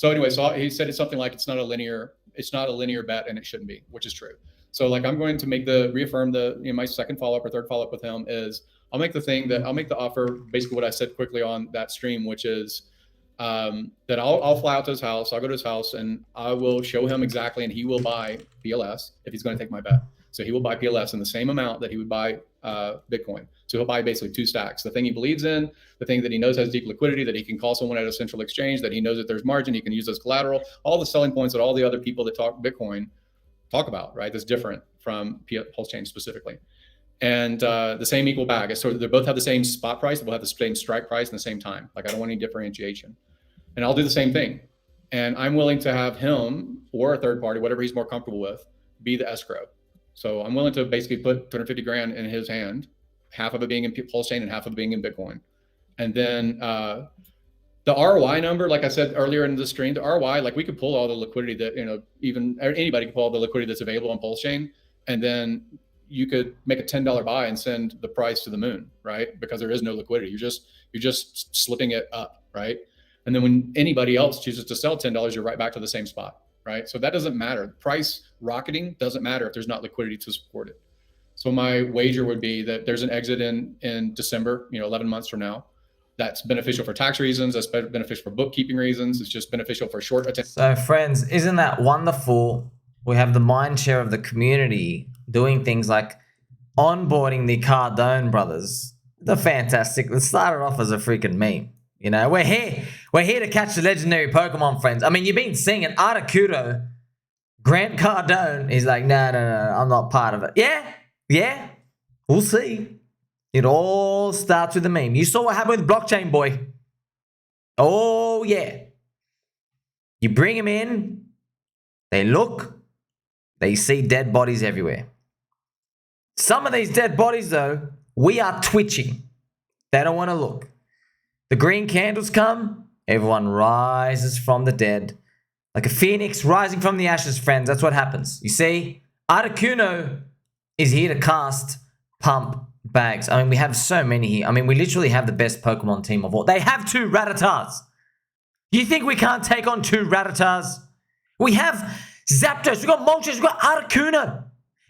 So anyway, so he said it's something like it's not a linear bet, and it shouldn't be, which is true. So like I'm going to reaffirm my second follow-up or third follow-up with him is I'll make the offer, basically what I said quickly on that stream, which is that I'll fly out to his house. I'll go to his house and I will show him exactly, and he will buy PLS if he's going to take my bet. So he will buy PLS in the same amount that he would buy Bitcoin. So he'll buy basically 2 stacks, the thing he believes in, the thing that he knows has deep liquidity, that he can call someone at a central exchange, that he knows that there's margin, he can use as collateral, all the selling points that all the other people that talk Bitcoin talk about, right? That's different from PulseChain specifically. And the same equal bag. So they both have the same spot price, they both have the same strike price in the same time. Like I don't want any differentiation. And I'll do the same thing. And I'm willing to have him or a third party, whatever he's more comfortable with, be the escrow. So I'm willing to basically put 250 grand in his hand, half of it being in PulseChain and half of it being in Bitcoin. And then the ROI number, like I said earlier in the stream, the ROI, like we could pull all the liquidity that, even anybody can pull all the liquidity that's available on PulseChain. And then you could make a $10 buy and send the price to the moon, right? Because there is no liquidity. You're just slipping it up, right? And then when anybody else chooses to sell $10, you're right back to the same spot, right? So that doesn't matter. Price rocketing doesn't matter if there's not liquidity to support it. So my wager would be that there's an exit in December, 11 months from now. That's beneficial for tax reasons. That's beneficial for bookkeeping reasons. It's just beneficial for short attention. So friends, isn't that wonderful? We have the mind share of the community doing things like onboarding the Cardone brothers. They're fantastic. It started off as a freaking meme. We're here to catch the legendary Pokemon, friends. I mean, you've been seeing it. Articuno, Grant Cardone, he's like, no, I'm not part of it. Yeah, we'll see. It all starts with a meme. You saw what happened with Blockchain Boy. Oh, yeah. You bring him in, they look, they see dead bodies everywhere. Some of these dead bodies, though, we are twitching. They don't want to look. The green candles come, everyone rises from the dead. Like a phoenix rising from the ashes, friends. That's what happens. You see, Articuno is here to cast pump bags. I mean, we have so many here. I mean, we literally have the best Pokemon team of all. They have 2 Rattatas. You think we can't take on 2 Rattatas? We have Zapdos, we got Moltres, we got Articuno,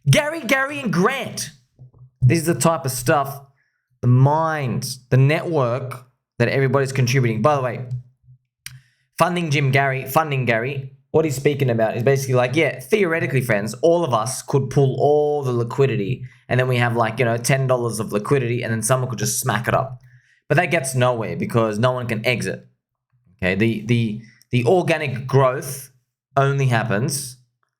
Gary, and Grant. This is the type of stuff, the mind, the network that everybody's contributing. By the way, Funding Gary, what he's speaking about is basically like, yeah, theoretically, friends, all of us could pull all the liquidity, and then we have like, $10 of liquidity, and then someone could just smack it up. But that gets nowhere because no one can exit. Okay, the organic growth only happens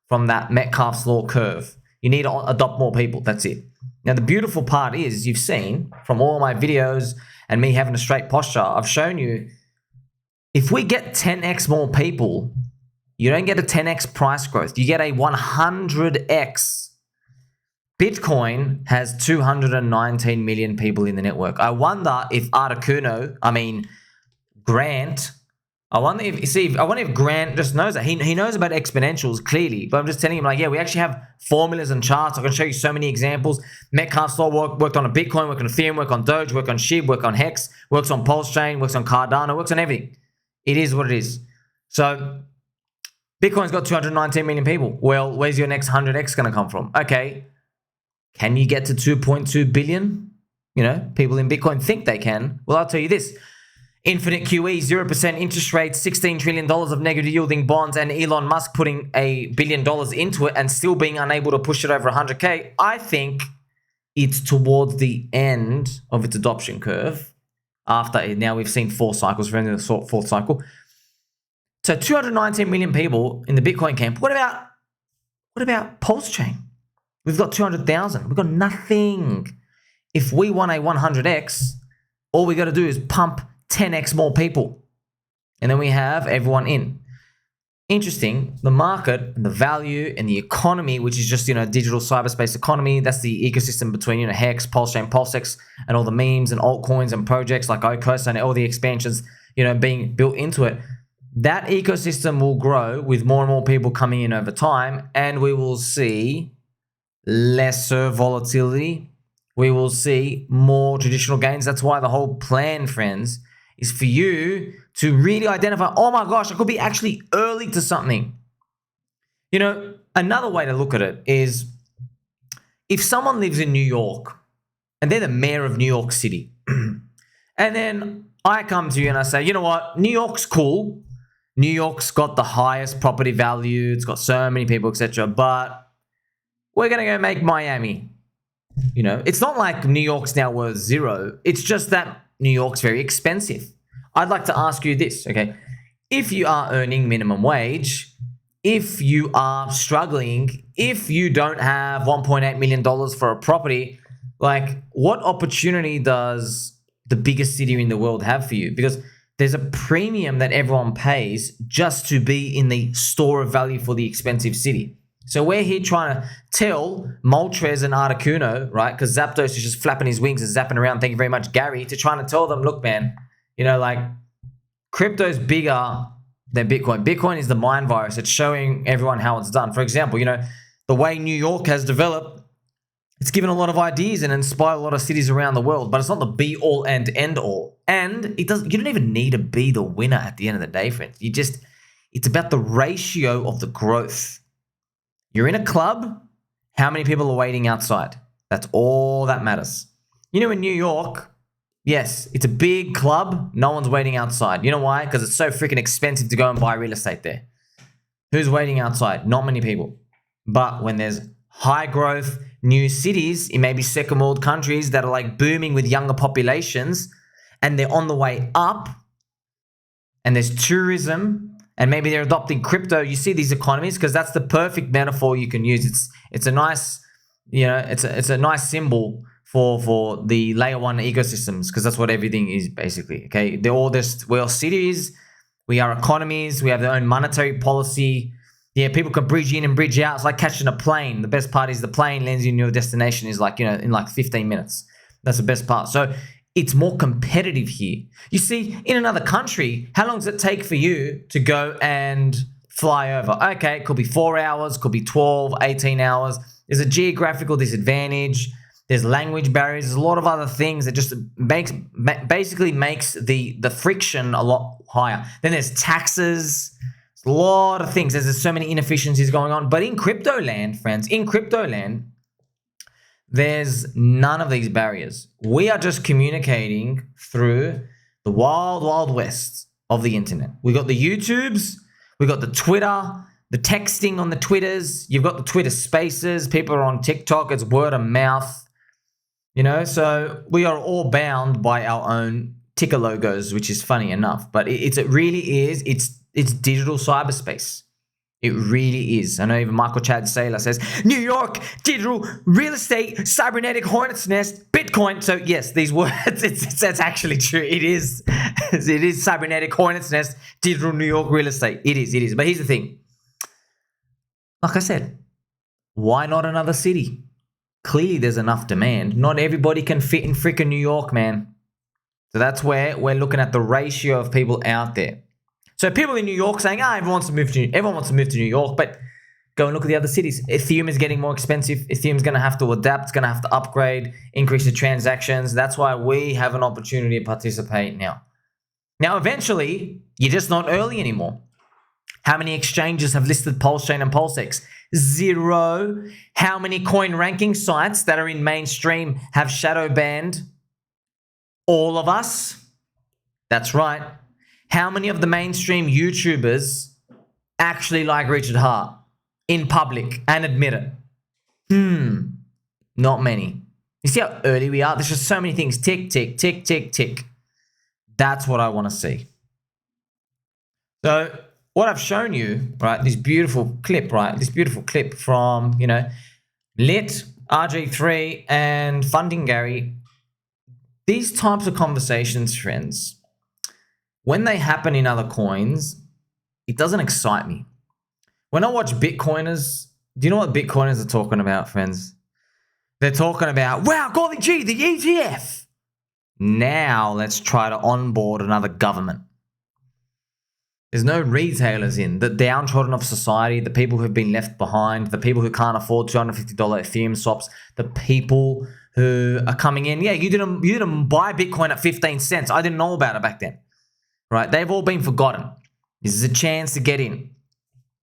from that Metcalfe's law curve. You need to adopt more people. That's it. Now, the beautiful part is you've seen from all my videos and me having a straight posture, I've shown you if we get 10x more people, you don't get a 10x price growth. You get a 100x. Bitcoin has 219 million people in the network. I wonder if Grant, I wonder if Grant just knows that. He knows about exponentials clearly, but I'm just telling him like, yeah, we actually have formulas and charts. I can show you so many examples. Metcalfe's law worked on a Bitcoin, worked on Ethereum, worked on Doge, worked on SHIB, worked on Hex, works on PulseChain, works on Cardano, works on everything. It is what it is. So Bitcoin's got 219 million people. Well, where's your next 100x going to come from? Okay, can you get to 2.2 billion? People in Bitcoin think they can. Well, I'll tell you this. Infinite QE, 0% interest rates, $16 trillion of negative yielding bonds, and Elon Musk putting $1 billion into it and still being unable to push it over 100K. I think it's towards the end of its adoption curve. Now we've seen 4 cycles, we're in the 4th cycle. So 219 million people in the Bitcoin camp. What about PulseChain? We've got 200,000. We've got nothing. If we want a 100x, all we got to do is pump 10x more people. And then we have everyone in. Interesting, the market and the value and the economy, which is just, digital cyberspace economy. That's the ecosystem between, Hex, PulseChain, PulseX, and all the memes and altcoins and projects like OCOS and all the expansions, being built into it. That ecosystem will grow with more and more people coming in over time, and we will see lesser volatility. We will see more traditional gains. That's why the whole plan, friends, is for you to really identify, oh my gosh, I could be actually early to something. You know, another way to look at it is if someone lives in New York and they're the mayor of New York City, and then I come to you and I say, you know what, New York's cool. New York's got the highest property value. It's got so many people, etc. But we're going to go make Miami. You know, it's not like New York's now worth zero. It's just that New York's very expensive. I'd like to ask you this, okay? If you are earning minimum wage, if you are struggling, if you don't have $1.8 million for a property, like what opportunity does the biggest city in the world have for you? Because there's a premium that everyone pays just to be in the store of value for the expensive city. So we're here trying to tell Moltres and Articuno, right? Because Zapdos is just flapping his wings and zapping around. Thank you very much, Gary. To trying to tell them, look, man, you know, like crypto's bigger than Bitcoin. Bitcoin is the mind virus. It's showing everyone how it's done. For example, you know, the way New York has developed, it's given a lot of ideas and inspired a lot of cities around the world, but it's not the be all and end all. And you don't even need to be the winner at the end of the day, friends. It's about the ratio of the growth. You're in a club, how many people are waiting outside? That's all that matters. You know, in New York, yes, it's a big club, no one's waiting outside. You know why? Because it's so freaking expensive to go and buy real estate there. Who's waiting outside? Not many people. But when there's high growth, new cities in maybe second world countries that are like booming with younger populations and they're on the way up and there's tourism and maybe they're adopting crypto, you see these economies because that's the perfect metaphor you can use. It's a nice, you know, it's a nice symbol for the layer one ecosystems because that's what everything is basically, okay? We're all cities, we are economies, we have their own monetary policy. Yeah, people can bridge in and bridge out. It's like catching a plane. The best part is the plane lands you in your destination is like, you know, in like 15 minutes. That's the best part. So it's more competitive here. You see, in another country, how long does it take for you to go and fly over? Okay, it could be 4 hours, could be 12, 18 hours. There's a geographical disadvantage. There's language barriers. There's a lot of other things that just basically makes the friction a lot higher. Then there's taxes. A lot of things. There's so many inefficiencies going on. But in crypto land, friends, in crypto land, there's none of these barriers. We are just communicating through the wild, wild west of the internet. We got the YouTubes, we got the Twitter, the texting on the Twitters, you've got the Twitter spaces, people are on TikTok, it's word of mouth, you know, so we are all bound by our own ticker logos, which is funny enough, but it really is, it's digital cyberspace. It really is. I know even Michael Chad Saylor says, New York, digital, real estate, cybernetic hornet's nest, Bitcoin. So yes, these words, it's actually true. It is. It is cybernetic hornet's nest, digital New York real estate. It is. But here's the thing. Like I said, why not another city? Clearly there's enough demand. Not everybody can fit in freaking New York, man. So that's where we're looking at the ratio of people out there. So people in New York saying, everyone wants to move to New York, but go and look at the other cities. Ethereum is getting more expensive. Ethereum's going to have to adapt. It's going to have to upgrade, increase the transactions. That's why we have an opportunity to participate now. Now, eventually, you're just not early anymore. How many exchanges have listed PulseChain and PulseX? 0. How many coin ranking sites that are in mainstream have shadow banned? All of us. That's right. How many of the mainstream YouTubers actually like Richard Hart in public and admit it? Not many. You see how early we are? There's just so many things. Tick, tick, tick, tick, tick. That's what I want to see. So what I've shown you, right, this beautiful clip from, you know, Lit, RG3, and Funding Gary. These types of conversations, friends, when they happen in other coins, it doesn't excite me. When I watch Bitcoiners, do you know what Bitcoiners are talking about, friends? They're talking about, wow, golly gee, the ETF. Now let's try to onboard another government. There's no retailers in. The downtrodden of society, the people who've been left behind, the people who can't afford $250 Ethereum swaps, the people who are coming in. Yeah, you didn't buy Bitcoin at 15 cents. I didn't know about it back then. right? They've all been forgotten. This is a chance to get in.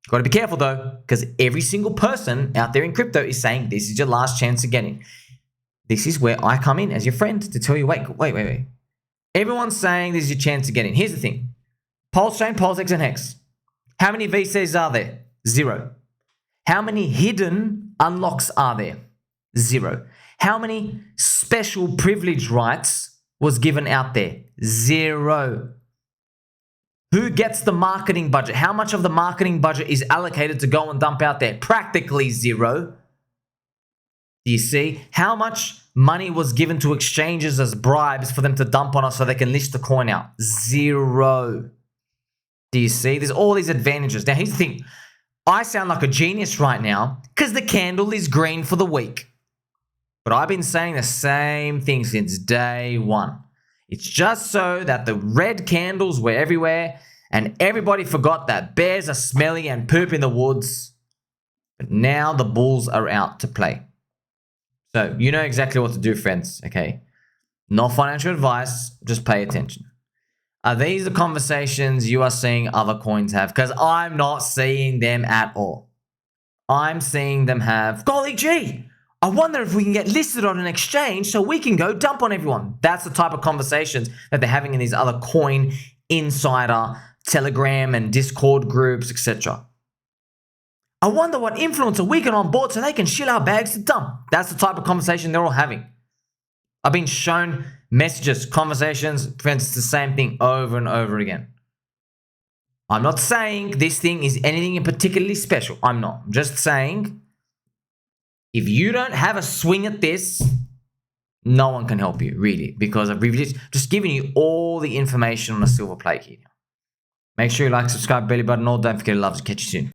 Got to be careful though, because every single person out there in crypto is saying this is your last chance to get in. This is where I come in as your friend to tell you, wait. Everyone's saying this is your chance to get in. Here's the thing. PulseChain, PulseX, and Hex. How many VCs are there? 0. How many hidden unlocks are there? 0. How many special privilege rights was given out there? 0. Who gets the marketing budget? How much of the marketing budget is allocated to go and dump out there? Practically 0. Do you see? How much money was given to exchanges as bribes for them to dump on us so they can list the coin out? 0. Do you see? There's all these advantages. Now, here's the thing. I sound like a genius right now because the candle is green for the week. But I've been saying the same thing since day one. It's just so that the red candles were everywhere and everybody forgot that bears are smelly and poop in the woods. But now the bulls are out to play. So you know exactly what to do, friends, okay? No financial advice, just pay attention. Are these the conversations you are seeing other coins have? Because I'm not seeing them at all. I'm seeing them have, golly gee, I wonder if we can get listed on an exchange so we can go dump on everyone. That's the type of conversations that they're having in these other coin insider, Telegram and Discord groups, etc. I wonder what influencer we can onboard so they can shill our bags to dump. That's the type of conversation they're all having. I've been shown messages, conversations, friends, it's the same thing over and over again. I'm not saying this thing is anything particularly special. I'm not. I'm just saying if you don't have a swing at this, no one can help you, really, because I've just given you all the information on a silver plate here. Make sure you like, subscribe, belly button, all. Don't forget to love. Catch you soon.